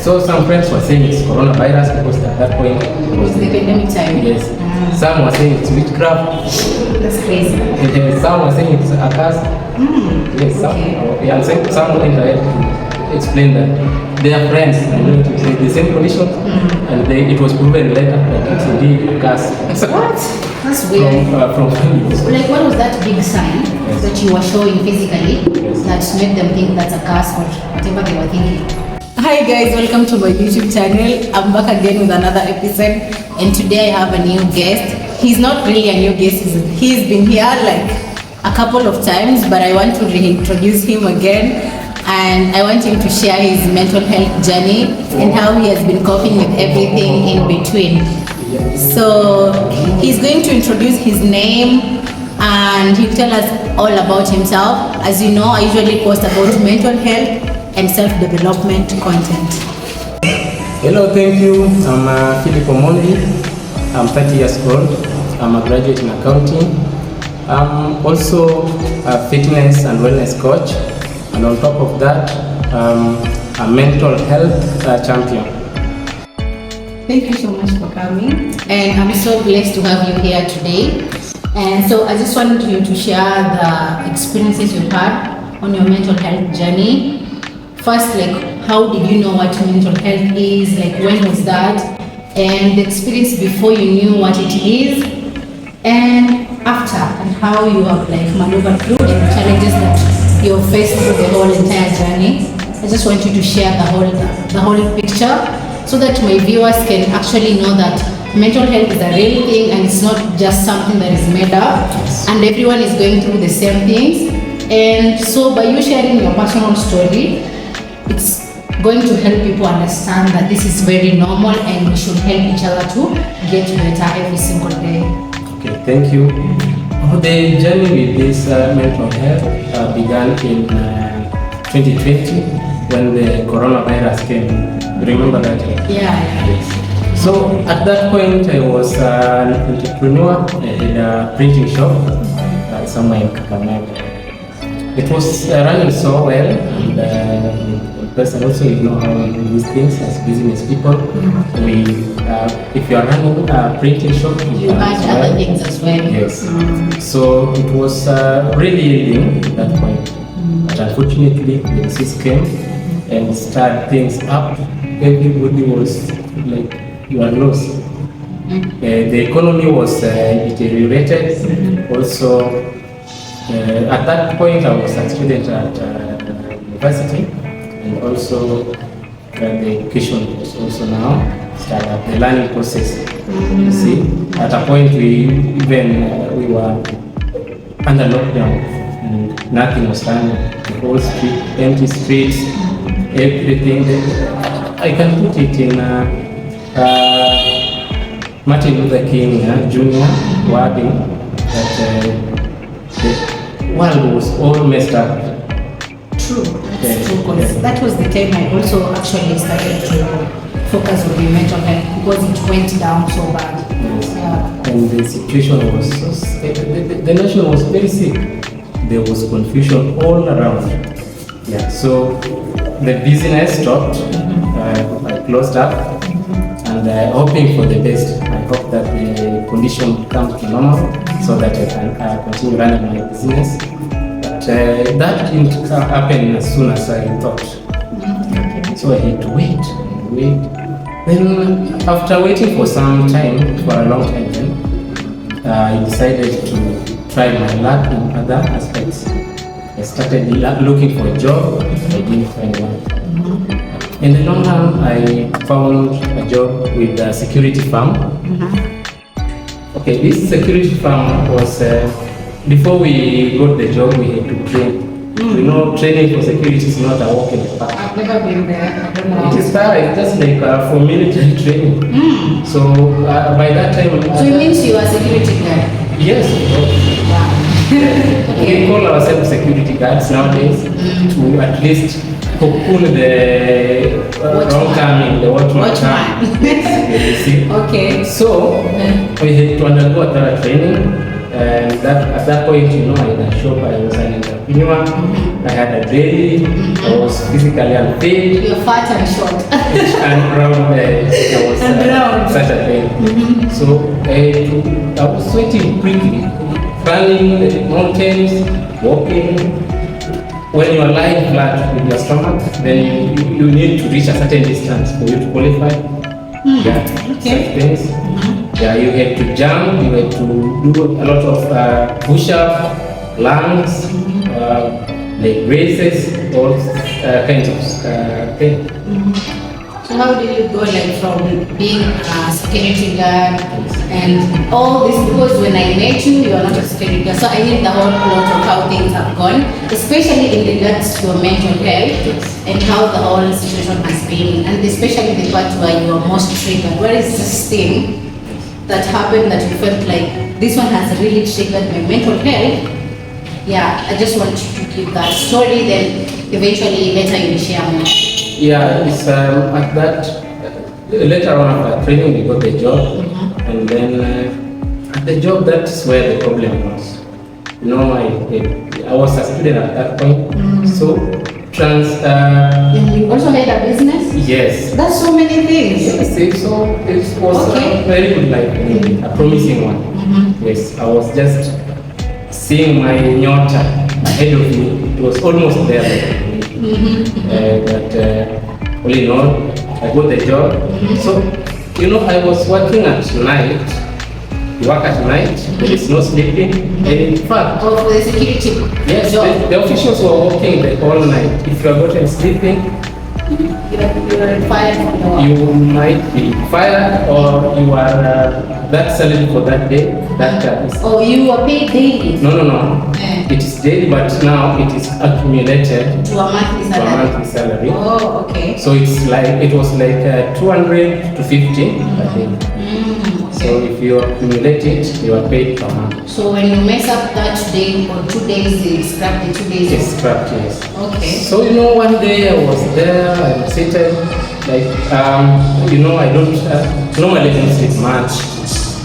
So some friends were saying it's coronavirus because at that point It was the pandemic time. yes. Some were saying it's witchcraft. That's crazy. Some were saying it's a curse. Yes, some were trying to explain that they are friends, to say the same condition, and it was proven later that it's indeed a curse. What? That's weird. From families. Like, what was that big sign that you were showing physically that made them think that's a curse or whatever they were thinking? Hi guys, welcome to my YouTube channel. I'm back again with another episode, and today I have a new guest. He's not really a new guest, he's been here like a couple of times, but I want to reintroduce him again, and I want him to share his mental health journey and how he has been coping with everything in between. So he's going to introduce his name and he'll tell us all about himself. As you know, I usually post about mental health and self-development content. Hello, thank you. I'm Philip Omondi. I'm 30 years old. I'm a graduate in accounting. I'm also a fitness and wellness coach, and on top of that, a mental health champion. Thank you so much for coming, and I'm so blessed to have you here today. And so I just wanted you to share the experiences you had on your mental health journey. First, like, how did you know what mental health is? Like, when was that? And the experience before you knew what it is, and after, and how you have like maneuvered through the challenges that you faced through the whole entire journey. I just want you to share the whole picture so that my viewers can actually know that mental health is a real thing and it's not just something that is made up, and everyone is going through the same things. And so by you sharing your personal story, it's going to help people understand that this is very normal and we should help each other to get better every single day. Okay, thank you. The journey with this mental health began in 2020 when the coronavirus came. Remember that? Yeah. Yes. So at that point I was an entrepreneur. I had a printing shop somewhere in Kakamega. It was running so well, and person also, you know how we do these things as business people. If you are running a printing shop, you buy other things as well. Yes. So it was really yielding at that point. But unfortunately, the disease came and started things up. Everybody was like, you are lost. The economy was deteriorated. Also, at that point, I was a student at university, and also the education was also now started the learning process. You see, at a point we were under lockdown and nothing was done. The whole street, empty streets, everything. I can put it in Martin Luther King Jr. wording that the world was all messed up. True, that's true, because that was the time I also actually started to focus on the mental health because it went down so bad. Yes. Yeah. And the situation was the nation was very sick. There was confusion all around. Yeah. So the business stopped. I closed up, and hoping for the best. I hope that the condition comes to normal so that I can continue running my business. But that didn't happen as soon as I thought. So I had to wait. Then after waiting for some time, for a long time, then I decided to try my luck in other aspects. I started looking for a job. I didn't find one. In the long run, I found a job with a security firm. Okay, this security firm was, before we got the job, we had to train. You know, training for security is not a walk in the park. I've never been there, I don't know. It is just like for military training. So by that time... So it means you are a security guard? Yes. Wow. We call ourselves security guards nowadays to at least cocoon the wrong term, the watchman. You see? Okay. So we had to undergo a thorough training. And at that point, you know, I had a shop, I was an entrepreneur, I had a baby, I was physically unfit. You're fat and short. And round, I was such a thing. So I was sweating quickly, running the mountains, walking. When you are lying flat with your stomach, then you need to reach a certain distance for you to qualify. Yeah, such things. Yeah, you had to jump, you had to do a lot of push-up, lunges, leg raises, all kinds of things. So how did you go like from being a security guard and all this? Because when I met you, you are not a security guard. So I need the whole plot of how things have gone, especially in regards to your mental health and how the whole situation has been, and especially the part where you are most triggered. What is this thing that happened that you felt like this one has really triggered my mental health? Yeah, I just want you to keep that story, then eventually later you will share more. Yeah, it's at that later on after training we got the job, and then at the job that's where the problem was. You know, I was a student at that point, so And you also had a business? Yes. That's so many things. Yes, so it was a very good life, a promising one. Yes, I was just seeing my nyota ahead of me. It was almost there. But all in all, I got the job. So, you know, I was working at night. You work at night, there is no sleeping. And in fact, for the security yes, job. the officials were working the whole night. If you are not sleeping, you are fired from the work. you might be fired, or you are that salary for that day. That is. Oh, you are paid daily? No. It is daily, but now it is accumulated to a monthly salary. Oh, okay. So it was like 200 to 50, I think. So if you accumulate it, you are paid per month. So when you mess up that day or 2 days, they scrap the 2 days? It's scrapped, yes. Okay. So you know, one day I was there, I was seated, like, you know, I don't, normally I don't sleep much.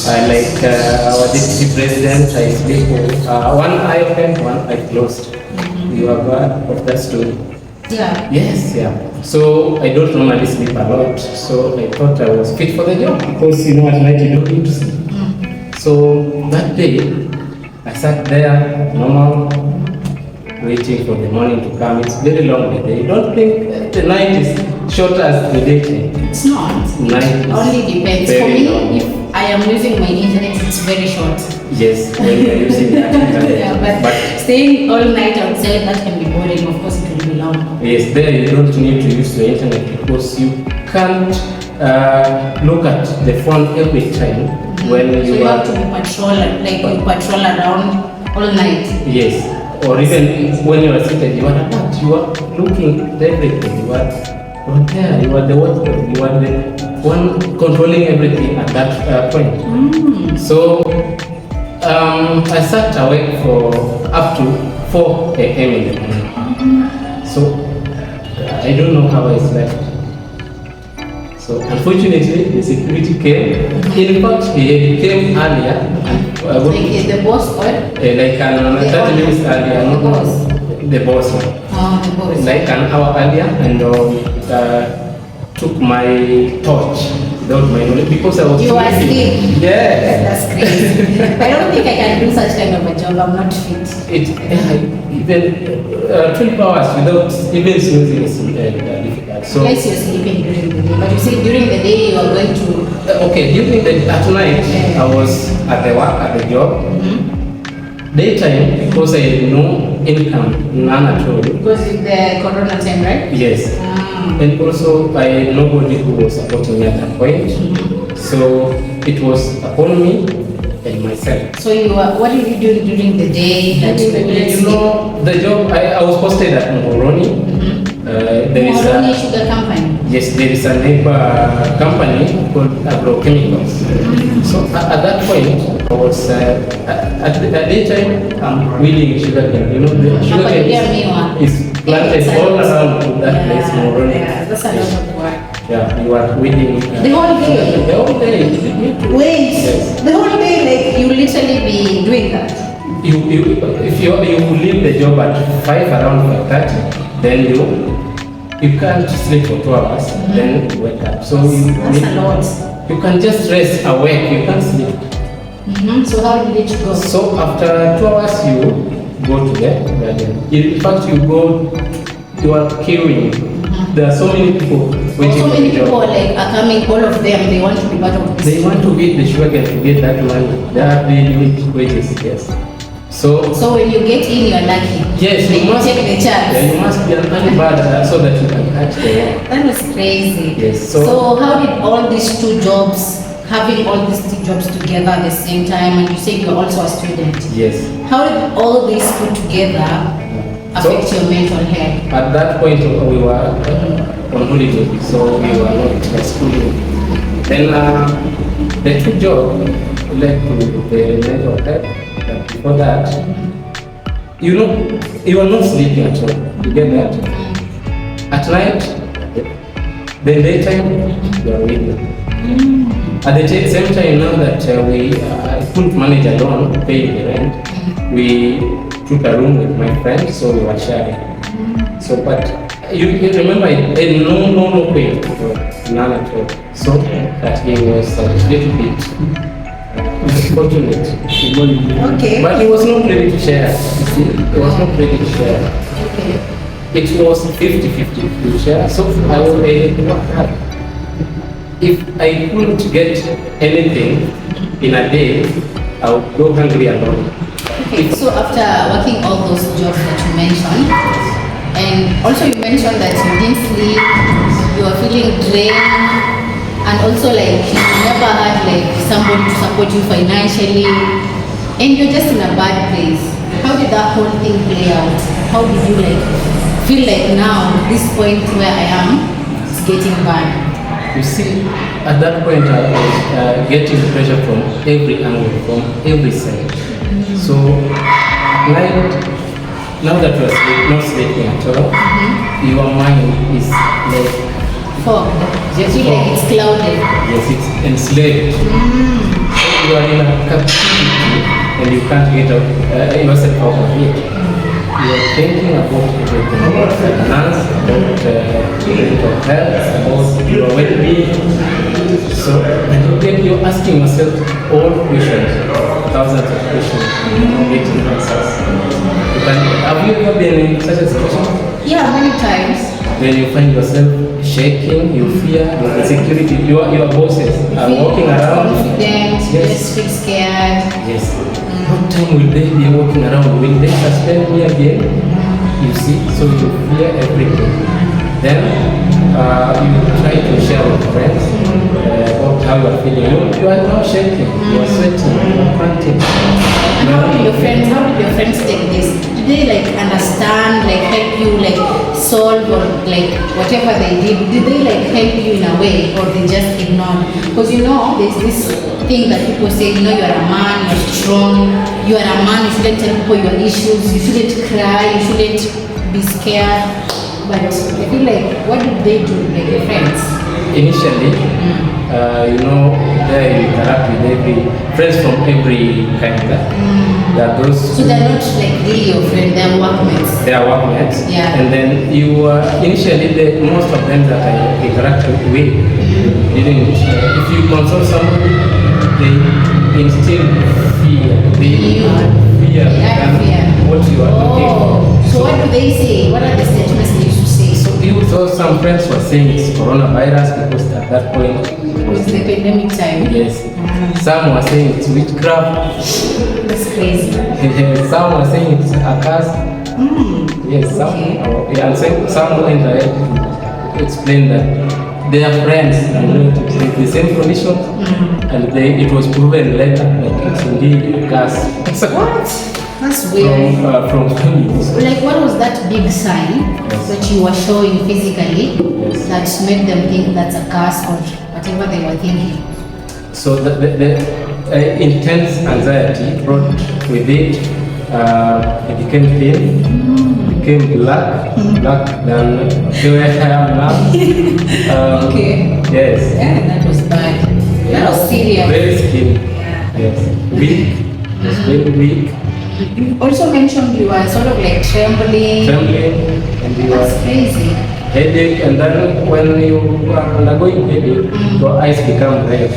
Like our deputy president, I sleep with one eye open, one eye closed. You have heard of that story? Yeah. Yes, yeah. So I don't normally sleep a lot. So I thought I was fit for the job because, you know, at night you don't need to sleep. So that day, I sat there, normal, waiting for the morning to come. It's very long the day. Don't think the night is short as the daytime. It's not. Night It only depends. For me, if I am using my internet, it's very short. Yes, when you're using that internet. Yeah, but staying all night outside, that can be boring. Of course, it will be long. Yes, there you don't need to use the internet because you can't look at the phone every time when So you you are. have to be like you patrol around all night. Yes, or even when you are seated, you are alert, you are looking at everything, you are there, you are the watchdog, you are the one controlling everything at that point. So I sat awake for up to 4 a.m. in the morning. So I don't know how I slept. So unfortunately, the security came. In fact, he came earlier. And, Like the boss or? like 30 minutes earlier. The boss? The boss. Oh, the boss. Like an hour earlier, and took my torch without my knowledge because I was You are sleeping. asleep? Yeah. That's crazy. I don't think I can do such kind of a job. I'm not fit. Even 12 hours without even snoozing is difficult. So Unless you're sleeping during the day. But you see, during the day you are going to... okay, at night I was at the work, at the job. Daytime, because I had no income, none at all. Because it's the corona time, right? Yes. And also I had nobody who was supporting me at that point. So it was upon me and myself. So what did you do during the day that You know, the job, I was posted at Moroni. Moroni Sugar Company? Yes, there is a neighbor company called Agrochemicals. So at that point, I was at the daytime, I'm weeding sugarcane. You know, the sugarcane is planted all around that place. Moroni. Yeah, that's a lot of work. Yeah, you are weeding. The whole day? The whole day. You need to- Wait, Yes. the whole day, like you literally be doing that? If you leave the job at 5 around 5:30, then you can't sleep for 2 hours, then you wake up. So That's a lot. you can just rest awake, you can't sleep. So how did it go? So after 2 hours, you go to the garden. In fact, you are queuing. There are so many people waiting So for many the job. people like are coming, all of them, they want to be part of this. They want to get the sugar to get that money. They are daily wages, yes. So when you get in, you're lucky. yes, Like, you must take the chance. Yeah, you must be an early bird so that you can catch the work. That was crazy. Yes, So, so- how did all these two jobs, having all these two jobs together at the same time, and you said you're also a student, Yes. how did all these put together affect your mental health? At that point, we were on holiday, so we were not schooling. Then the two jobs led to the mental health. But before that, you are not sleeping at all. You get that? At night, the daytime, you are reading. At the same time, now that I couldn't manage alone paying the rent, we took a room with my friend, so we were sharing. So, but you remember, no pain, none at all. So that he was a little bit fortunate. Okay. But he was not ready to share. You see, he was not ready to share. Okay. It was 50-50 to share. So I was if I couldn't get anything in a day, I would go hungry alone. Okay, so after working all those jobs that you mentioned, and also you mentioned that you didn't sleep, you were feeling drained, and also like you never had like somebody to support you financially, and you're just in a bad place. How did that whole thing play out? How did you like feel like now, this point where I am, it's getting bad? You see, at that point I was getting pressure from every angle, from every side. So night, now that you are not sleeping at all, your mind is like Fog. Do you feel like it's clouded? yes, it's enslaved. You are in a captivity and you can't get out yourself out of it. You are thinking about everything, about finance, about mental health, about your well-being. So you're asking yourself all questions, thousands of questions, not getting answers. Have you ever been in such a situation? Yeah, many times. When you find yourself shaking, you fear, your insecurity, your bosses are walking around. Confident, you Yes. just feel scared. Yes. What time will they be walking around? Will they suspend me again? You see, so you fear everything. Then you try to share with friends about how you are feeling. You are not shaking, you are sweating, you are panting. And how did your friends take this? Did they like understand, like help you like solve or like whatever they did they like help you in a way, or they just ignore? Because there's this thing that people say, you're a man, you're strong, you are a man, you shouldn't tell people your issues, you shouldn't cry, you shouldn't be scared. But I feel like, what did they do, like your friends? Initially, there you interact with friends from every kind. There are those. So they're not like really your friend, they're workmates. They are workmates. Yeah. And then initially, most of them that I interacted with didn't. If you console somebody, they instill fear. They add fear than what you are looking for. So what do they say? What are the statements they used to say? So some friends were saying it's coronavirus because at that point It was the pandemic time. yes. Some were saying it's witchcraft. That's crazy. Some were saying it's a curse. Yes, some. Okay. And some went ahead to explain that they are friends and relatives with the same condition, and it was proven later that it's indeed a curse. What? That's weird. From families. Like, what was that big sign that you were showing physically that made them think that's a curse or whatever they were thinking? So the intense anxiety brought with it, it became pain, became black than the way I am now. Okay. Yes. Yeah, that was bad. That was serious. Very skinny. Yeah. Yes. Weak. It's very weak. You also mentioned you were sort of like trembling. Trembling, and you That's are crazy. headache, and then when you are undergoing headache, your eyes become red.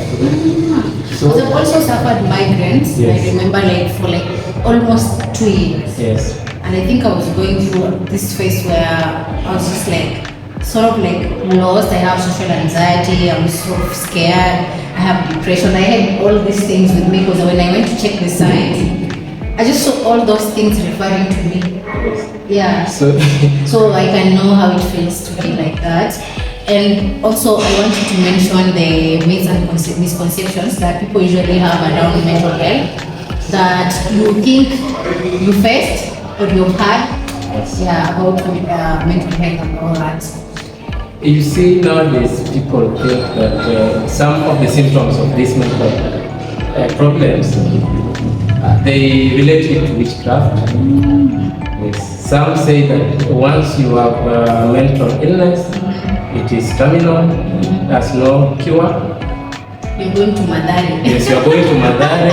So I've also suffered migraines. Yes. I remember like for like almost 2 years. Yes. And I think I was going through this phase where I was just like sort of like lost. I have social anxiety. I'm sort of scared. I have depression. I had all these things with me because when I went to check the signs, I just saw all those things referring to me. Yeah. So So I can know how it feels to be like that. And also I wanted to mention the myths and misconceptions that people usually have around mental health that you think you faced or you've had, yeah, about mental health and all that. you see nowadays people think that some of the symptoms of these mental problems they relate it to witchcraft. Yes. Some say that once you have mental illness, it is terminal, there's no cure. You're going to Madari. Yes, you are going to Madare.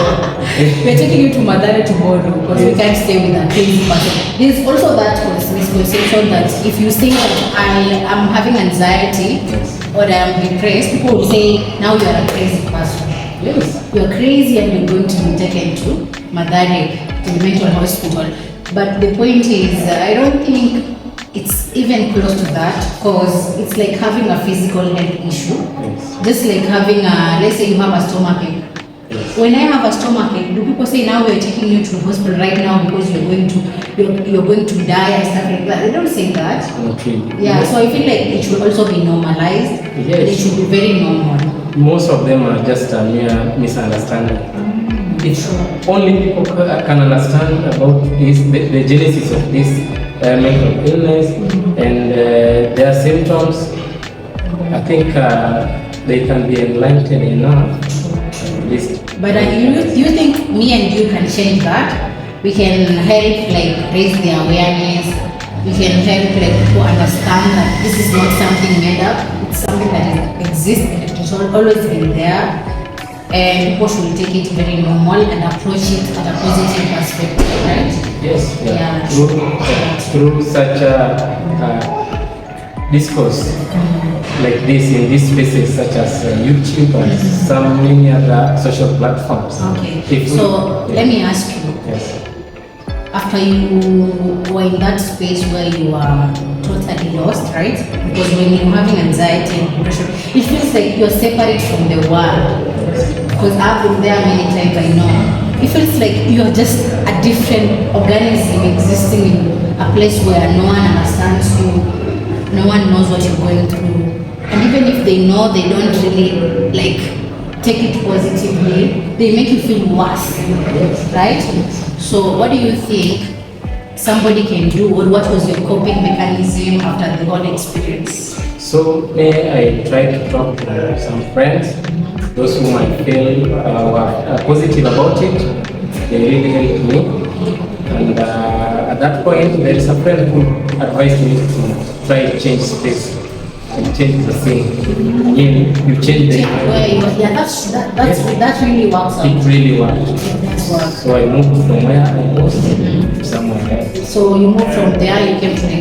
We're taking you to Madari tomorrow because we can't stay with a crazy person. There's also that misconception that if you say that I am having anxiety or I am depressed, people will say now you are a crazy person. Yes. You're crazy and you're going to be taken to Madari, to the mental hospital. But the point is, I don't think it's even close to that because it's like having a physical health issue. Yes. Just like having a, let's say you have a stomach ache. Yes. When I have a stomach ache, do people say now we're taking you to the hospital right now because you're going to die and stuff like that? They don't say that. Not really. Yeah, so I feel like it should also be normalized. Yes. It should be very normal. Most of them are just a mere misunderstanding. If only people can understand about this, the genesis of this mental illness and their symptoms, I think they can be enlightened enough. At least. But you think me and you can change that? We can help like raise the awareness. We can help like people understand that this is not something made up. It's something that exists and it's always been there. And people should take it very normal and approach it at a positive perspective, right? Yes. Yeah. Through such a discourse like this in these spaces such as YouTube and some many other social platforms. Okay. If So let me ask you. Yes. After you were in that space where you are totally lost, right? Because when you're having anxiety and depression, it feels like you're separate from the world. Because I've been there many times, I know. It feels like you're just a different organism existing in a place where no one understands you, no one knows what you're going through. And even if they know, they don't really like take it positively, they make you feel worse, right? So what do you think somebody can do, or what was your coping mechanism after the whole experience? So I tried to talk to some friends, those who might feel were positive about it. They really helped me. And at that point, there is a friend who advised me to try to change space and change the scene. Again, you change the Yeah, that really works out. It really worked. That's work. So I moved from where I was to somewhere else. So you moved from there, you came to the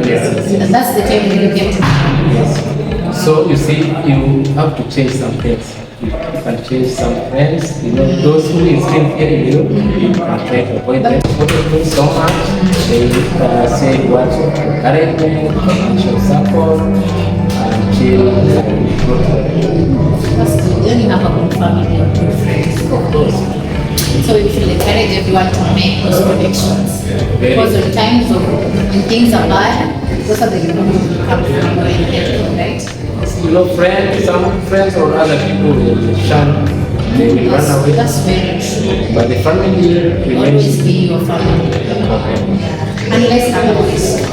Yes. That's the time when you came to the Yes. So you see, you have to change some things. You can change some friends. You know, those who instill fear in you, you can try to avoid them. What they do so much, they say words of encouragement, financial support, until you go to That's good. Then you have a good family or good friends. of course. So you should encourage everyone to make those connections. Because in times of when things are bad, those are the people who come from and help you, right? You know, some friends or other people will shun, they will run away. That's very true. But the family remains Always be your family. okay. Unless otherwise.